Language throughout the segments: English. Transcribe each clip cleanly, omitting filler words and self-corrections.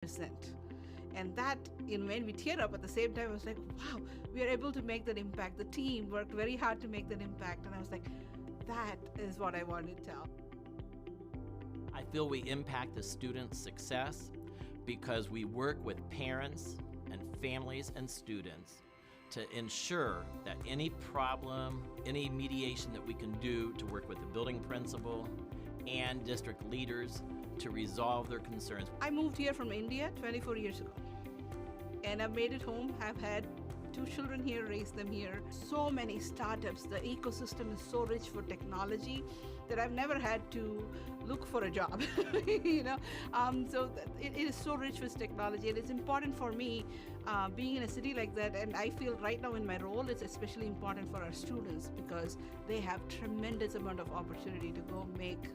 And that, when we tear up at the same time, I was like, wow, we are able to make that impact. The team worked very hard to make that impact. And I was like, that is what I wanted to tell. I feel we impact the students' success because we work with parents and families and students to ensure that any problem, any mediation that we can do to work with the building principal and district leaders to resolve their concerns. I moved here from India 24 years ago, and I've made it home. I've had 2 children here, raised them here. So many startups. The ecosystem is so rich for technology that I've never had to look for a job. So it is so rich with technology, and it's important for me being in a city like that. And I feel right now in my role, it's especially important for our students because they have tremendous amount of opportunity to go make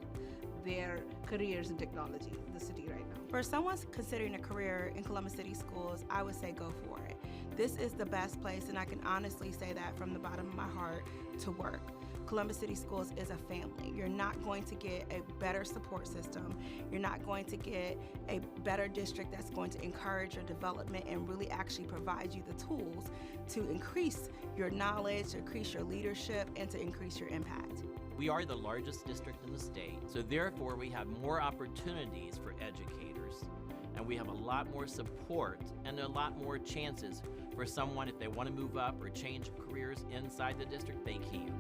their careers in technology in the city right now. For someone considering a career in Columbus City Schools, I would say go for it. This is the best place, and I can honestly say that from the bottom of my heart, to work. Columbus City Schools is a family. You're not going to get a better support system. You're not going to get a better district that's going to encourage your development and really actually provide you the tools to increase your knowledge, to increase your leadership, and to increase your impact. We are the largest district in the state, so therefore we have more opportunities for educators, and we have a lot more support and a lot more chances for someone, if they want to move up or change careers inside the district, they can.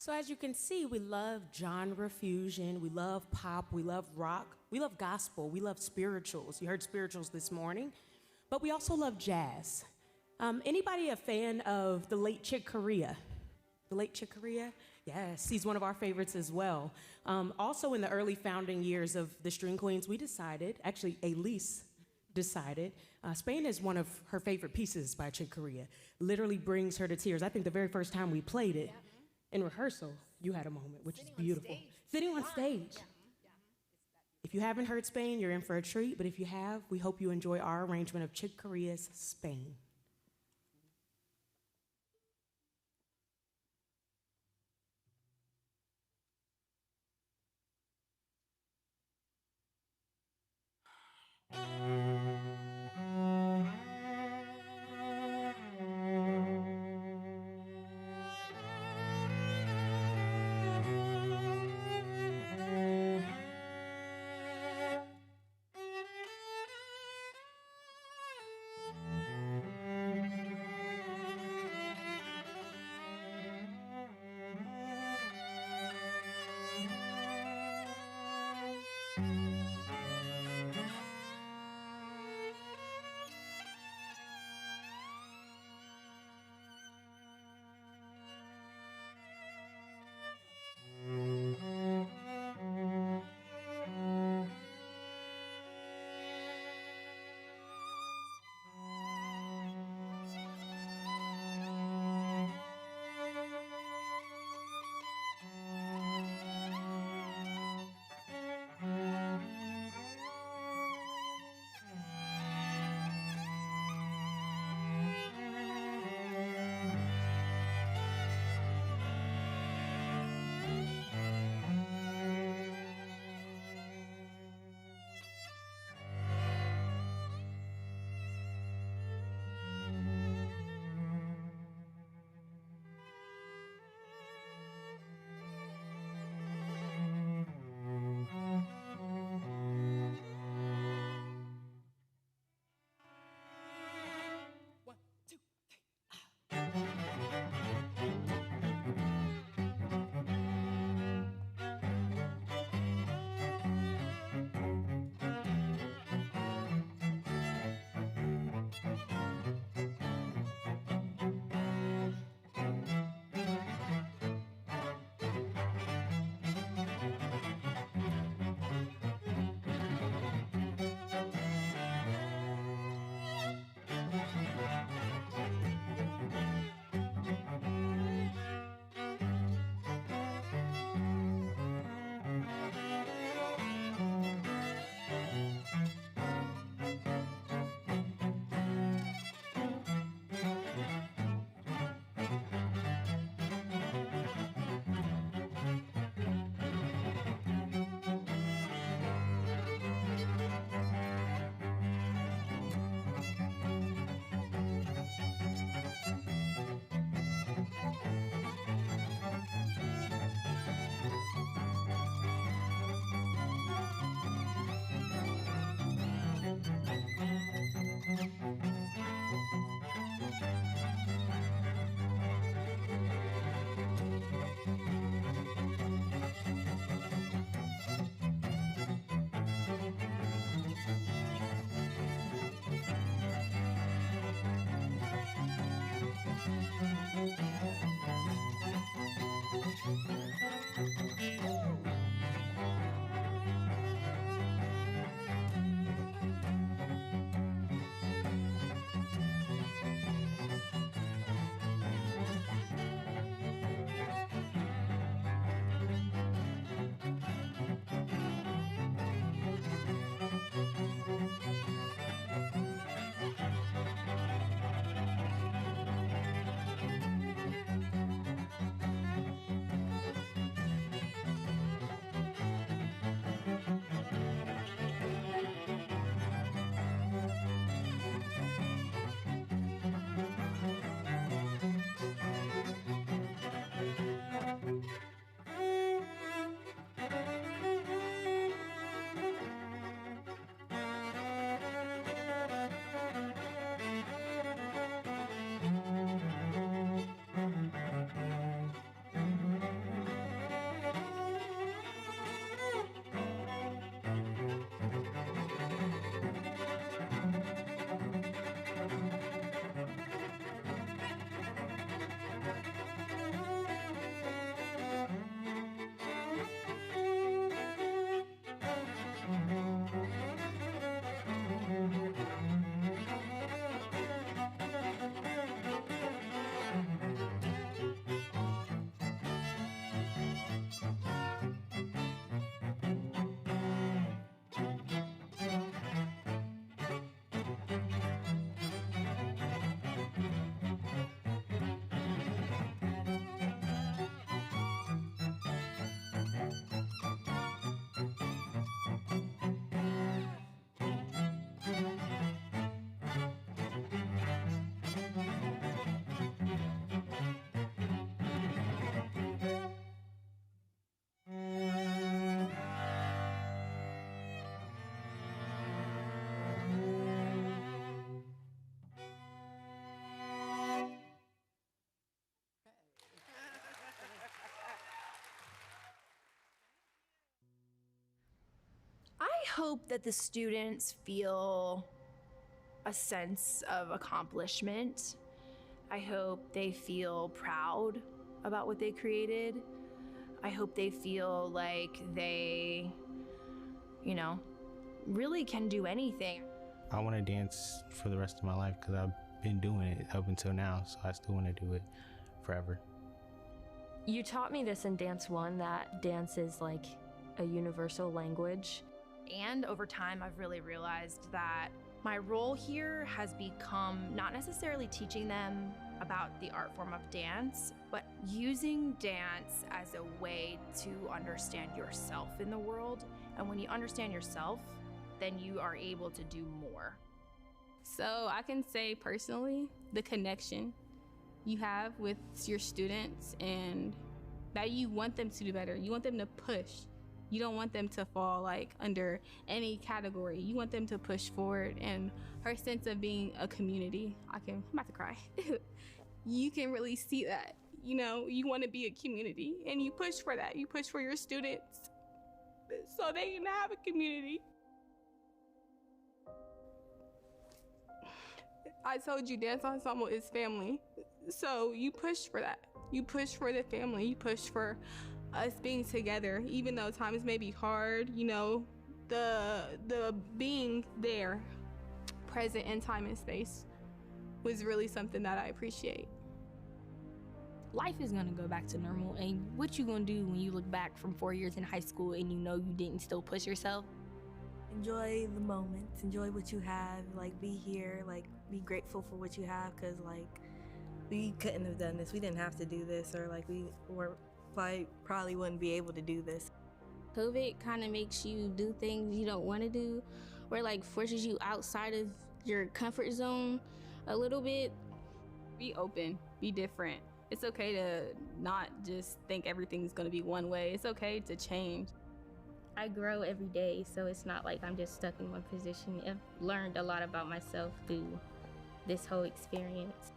So as you can see, we love genre fusion, we love pop, we love rock, we love gospel, we love spirituals. You heard spirituals this morning, but we also love jazz. Anybody a fan of the late Chick Corea? The late Chick Corea? Yes, he's one of our favorites as well. Also in the early founding years of the String Queens, we decided, actually Elise decided, Spain is one of her favorite pieces by Chick Corea. Literally brings her to tears. I think the very first time we played it, in rehearsal, you had a moment, which is beautiful. Sitting on stage. If you haven't heard Spain, you're in for a treat, but if you have, we hope you enjoy our arrangement of Chick Corea's Spain. hope that the students feel a sense of accomplishment. I hope they feel proud about what they created. I hope they feel like they, really can do anything. I want to dance for the rest of my life because I've been doing it up until now, so I still want to do it forever. You taught me this in Dance 1, that dance is like a universal language. And over time, I've really realized that my role here has become not necessarily teaching them about the art form of dance, but using dance as a way to understand yourself in the world. And when you understand yourself, then you are able to do more. So I can say personally, the connection you have with your students and that you want them to do better. You want them to push. You don't want them to fall under any category. You want them to push forward, and her sense of being a community, I'm about to cry. You can really see that. You want to be a community, and you push for that. You push for your students so they can have a community. I told you dance ensemble is family. So you push for that. You push for the family. You push for us being together, even though times may be hard. The being there, present in time and space, was really something that I appreciate. Life is gonna go back to normal, and what you gonna do when you look back from 4 years in high school and you know you didn't still push yourself? Enjoy the moments, enjoy what you have, be here, be grateful for what you have, because we couldn't have done this, we didn't have to do this, or we were probably wouldn't be able to do this. COVID kind of makes you do things you don't want to do, or forces you outside of your comfort zone a little bit. Be open, be different. It's okay to not just think everything's gonna be one way. It's okay to change. I grow every day, so it's not like I'm just stuck in one position. I've learned a lot about myself through this whole experience.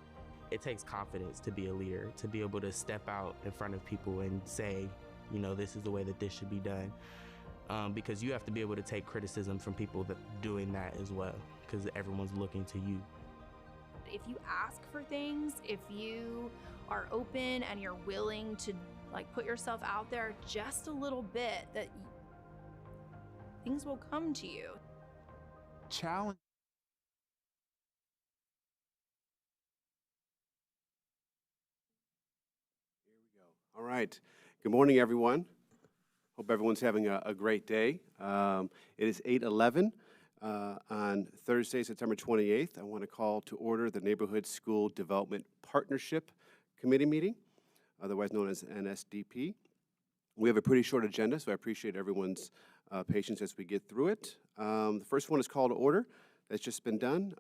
It takes confidence to be a leader, to be able to step out in front of people and say, this is the way that this should be done. Because you have to be able to take criticism from people that doing that as well, because everyone's looking to you. If you ask for things, if you are open and you're willing to put yourself out there just a little bit, that things will come to you. Challenge. Here we go. All right. Good morning, everyone. Hope everyone's having a great day. It is 8:11 on Thursday, September 28th. I want to call to order the Neighborhood School Development Partnership Committee meeting, otherwise known as Nsdp. We have a pretty short agenda, so I appreciate everyone's patience as we get through it. The first one is call to order. That's just been done.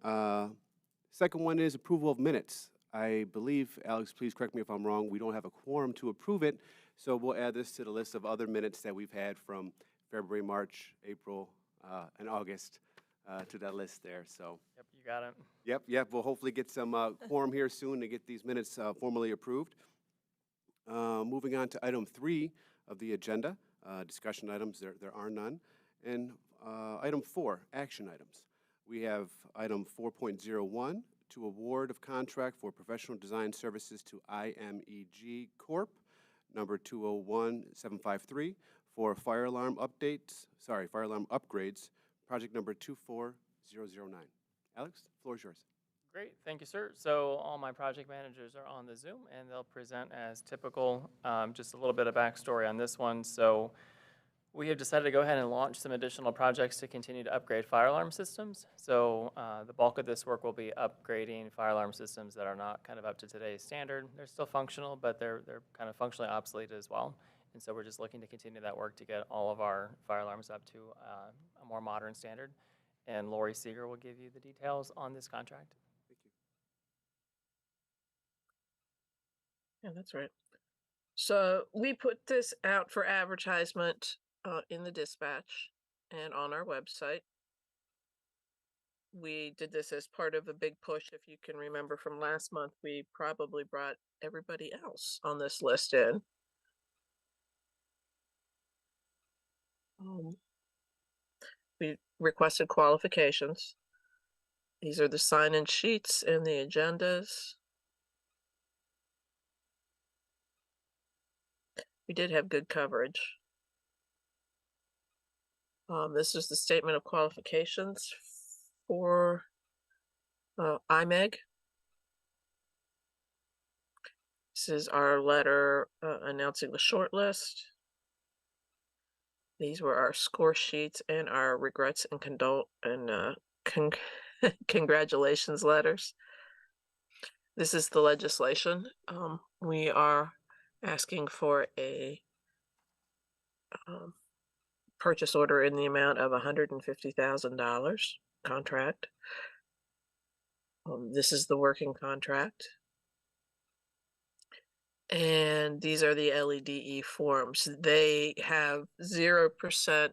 Second one is approval of minutes. I believe, Alex, please correct me if I'm wrong, we don't have a quorum to approve it, so we'll add this to the list of other minutes that we've had from February, March, April, and August to that list there. So. Yep, you got it. Yep. We'll hopefully get some quorum here soon to get these minutes formally approved. Moving on to item 3 of the agenda, discussion items, there are none. And item 4, action items. We have item 4.01, to award of contract for professional design services to IMEG Corp., number 201753, for fire alarm upgrades, project number 24009. Alex, the floor is yours. Great, thank you, sir. So all my project managers are on the Zoom, and they'll present as typical. Just a little bit of backstory on this one. So we have decided to go ahead and launch some additional projects to continue to upgrade fire alarm systems. So the bulk of this work will be upgrading fire alarm systems that are not kind of up to today's standard. They're still functional, but they're kind of functionally obsolete as well. And so we're just looking to continue that work to get all of our fire alarms up to a more modern standard. And Lori Seeger will give you the details on this contract. Thank you. Yeah, that's right. So we put this out for advertisement in the dispatch and on our website. We did this as part of a big push. If you can remember from last month, we probably brought everybody else on this list in. We requested qualifications. These are the sign-in sheets and the agendas. We did have good coverage. This is the statement of qualifications for IMEG. This is our letter announcing the shortlist. These were our score sheets and our regrets and congratulations letters. This is the legislation. We are asking for a purchase order in the amount of $150,000 contract. This is the working contract. And these are the LEDE forms. They have 0%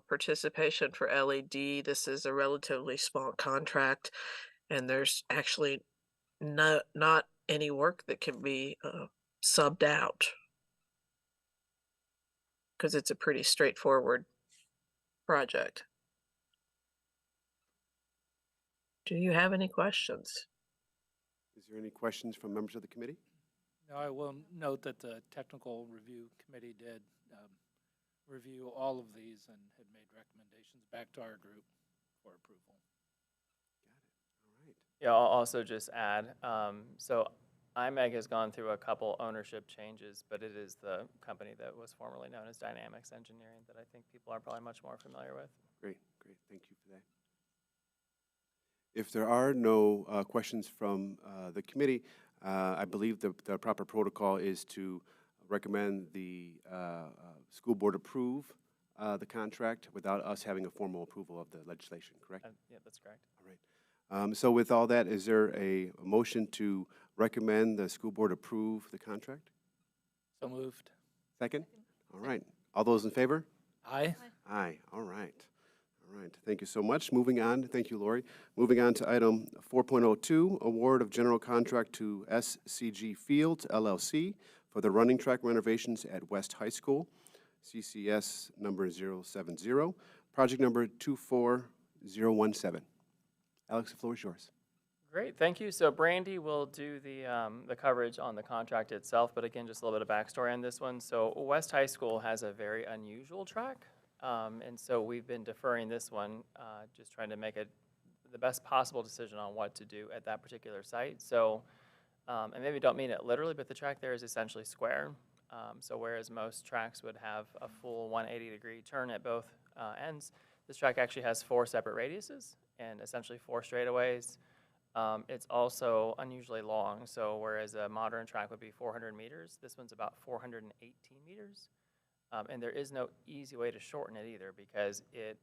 participation for LED. This is a relatively small contract, and there's actually not any work that can be subbed out because it's a pretty straightforward project. Do you have any questions? Is there any questions from members of the committee? No, I will note that the technical review committee did review all of these and had made recommendations back to our group for approval. Yeah, I'll also just add, so IMEG has gone through a couple ownership changes, but it is the company that was formerly known as Dynamics Engineering that I think people are probably much more familiar with. Great, great. Thank you for that. If there are no questions from the committee, I believe the proper protocol is to recommend the school board approve the contract without us having a formal approval of the legislation, correct? Yeah, that's correct. All right. So with all that, is there a motion to recommend the school board approve the contract? So moved. Second? All right. All those in favor? Aye. Aye. All right. All right. Thank you so much. Moving on. Thank you, Lori. Moving on to item 4.02, award of general contract to SCG Fields, LLC, for the running track renovations at West High School, CCS number 070, project number 24017. Alex, the floor is yours. Great, thank you. So Brandy will do the coverage on the contract itself, but again, just a little bit of backstory on this one. So West High School has a very unusual track, and so we've been deferring this one, just trying to make the best possible decision on what to do at that particular site. So, and maybe don't mean it literally, but the track there is essentially square. So whereas most tracks would have a full 180-degree turn at both ends, this track actually has 4 separate radiuses and essentially 4 straightaways. It's also unusually long, so whereas a modern track would be 400 meters, this one's about 418 meters. And there is no easy way to shorten it either because it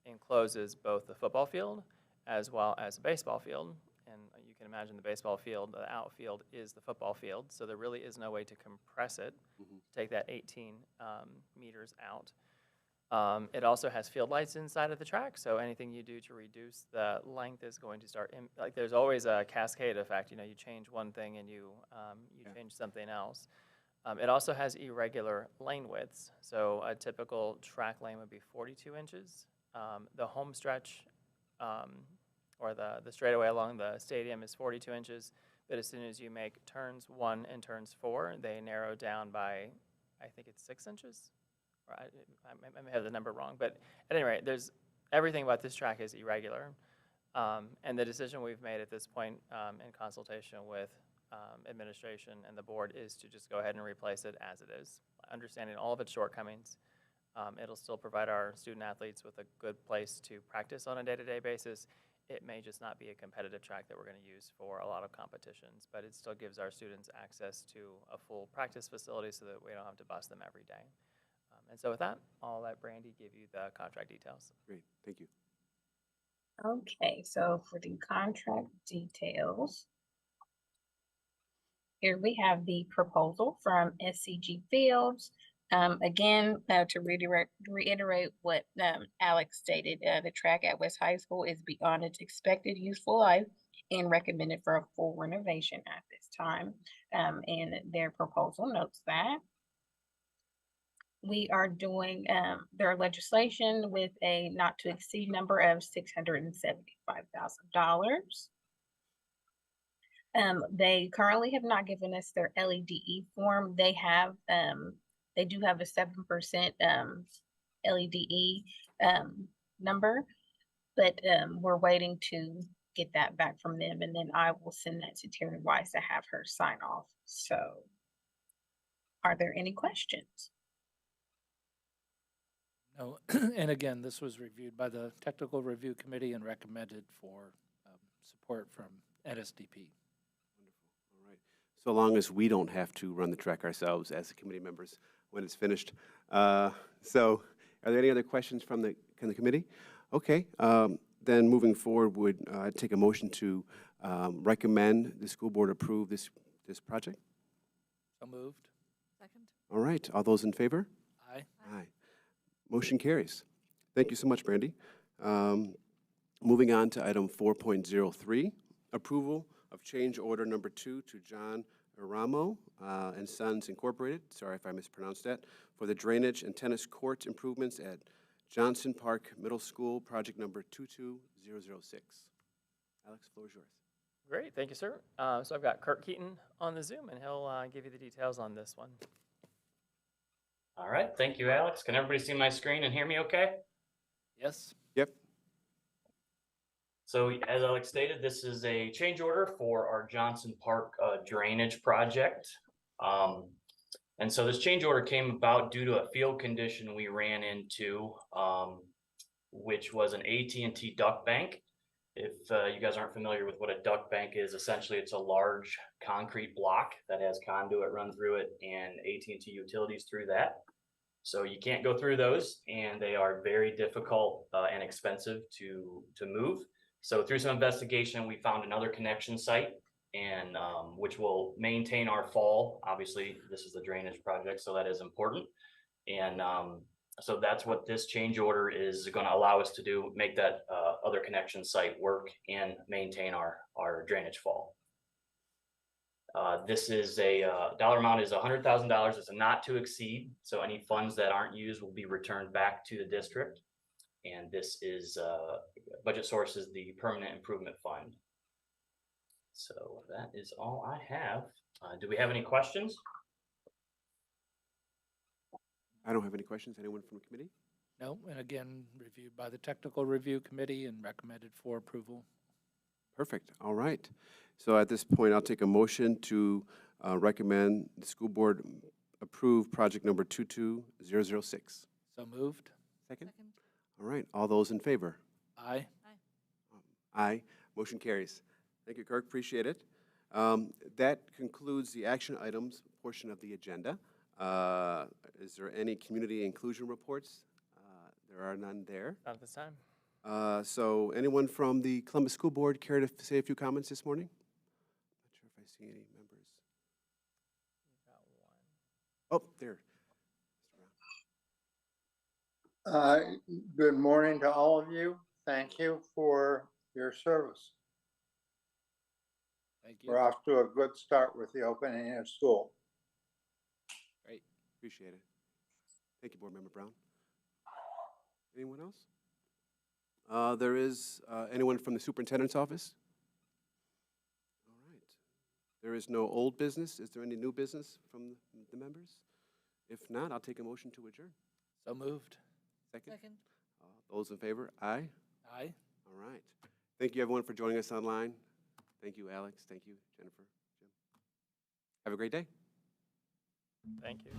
encloses both the football field as well as a baseball field. And you can imagine the baseball field, the outfield is the football field, so there really is no way to compress it, to take that 18 meters out. It also has field lights inside of the track, so anything you do to reduce the length is going to start, like there's always a cascade effect, you know, you change one thing and you change something else. It also has irregular lane widths, so a typical track lane would be 42 inches. The home stretch, or the straightaway along the stadium is 42 inches, but as soon as you make turns 1 and turns 4, they narrow down by, I think it's 6 inches? I may have the number wrong, but at any rate, everything about this track is irregular. And the decision we've made at this point in consultation with administration and the board is to just go ahead and replace it as it is, understanding all of its shortcomings. It'll still provide our student athletes with a good place to practice on a day-to-day basis. It may just not be a competitive track that we're going to use for a lot of competitions, but it still gives our students access to a full practice facility so that we don't have to bus them every day. And so with that, I'll let Brandy give you the contract details. Great, thank you. Okay, so for the contract details, here we have the proposal from SCG Fields. Again, to reiterate what Alex stated, the track at West High School is beyond its expected useful life and recommended for a full renovation at this time. And their proposal notes that we are doing their legislation with a not to exceed number of $675,000. They currently have not given us their LEDE form. They have, they do have a 7% LEDE number, but we're waiting to get that back from them, and then I will send that to Terry Wise to have her sign off. So, are there any questions? No, and again, this was reviewed by the Technical Review Committee and recommended for support from Nsdp. All right. So long as we don't have to run the track ourselves as the committee members when it's finished. So are there any other questions from the committee? Okay. Then moving forward, would take a motion to recommend the school board approve this project? So moved. Second. All right. All those in favor? Aye. Aye. Motion carries. Thank you so much, Brandy. Moving on to item 4.03, approval of change order number 2 to John Aramo and Sons Incorporated, sorry if I mispronounced that, for the drainage and tennis court improvements at Johnson Park Middle School, project number 22006. Alex, floor is yours. Great, thank you, sir. So I've got Kirk Keaton on the Zoom, and he'll give you the details on this one. All right, thank you, Alex. Can everybody see my screen and hear me okay? Yes. Yep. So as Alex stated, this is a change order for our Johnson Park drainage project. And so this change order came about due to a field condition we ran into, which was an AT&T duct bank. If you guys aren't familiar with what a duct bank is, essentially it's a large concrete block that has conduit run through it and AT&T utilities through that. So you can't go through those, and they are very difficult and expensive to move. So through some investigation, we found another connection site, and which will maintain our fall. Obviously, this is the drainage project, so that is important. And so that's what this change order is going to allow us to do, make that other connection site work and maintain our drainage fall. This is a dollar amount is $100,000. It's a not to exceed. So any funds that aren't used will be returned back to the district. And this is budget source is the permanent improvement fund. So that is all I have. Do we have any questions? I don't have any questions. Anyone from the committee? No, and again, reviewed by the Technical Review Committee and recommended for approval. Perfect. All right. So at this point, I'll take a motion to recommend the school board approve project number 22006. So moved. Second? All right. All those in favor? Aye. Aye. Motion carries. Thank you, Kirk. Appreciate it. That concludes the action items portion of the agenda. Is there any community inclusion reports? There are none there. Not this time. So anyone from the Columbus School Board care to say a few comments this morning? Not sure if I see any members. Oh, there. Good morning to all of you. Thank you for your service. Thank you. We're off to a good start with the opening of school. Great. Appreciate it. Thank you, Board Member Brown. Anyone else? There is anyone from the superintendent's office? All right. There is no old business. Is there any new business from the members? If not, I'll take a motion to adjourn. So moved. Second? Those in favor? Aye? Aye. All right. Thank you, everyone, for joining us online. Thank you, Alex. Thank you, Jennifer. Jim. Have a great day. Thank you.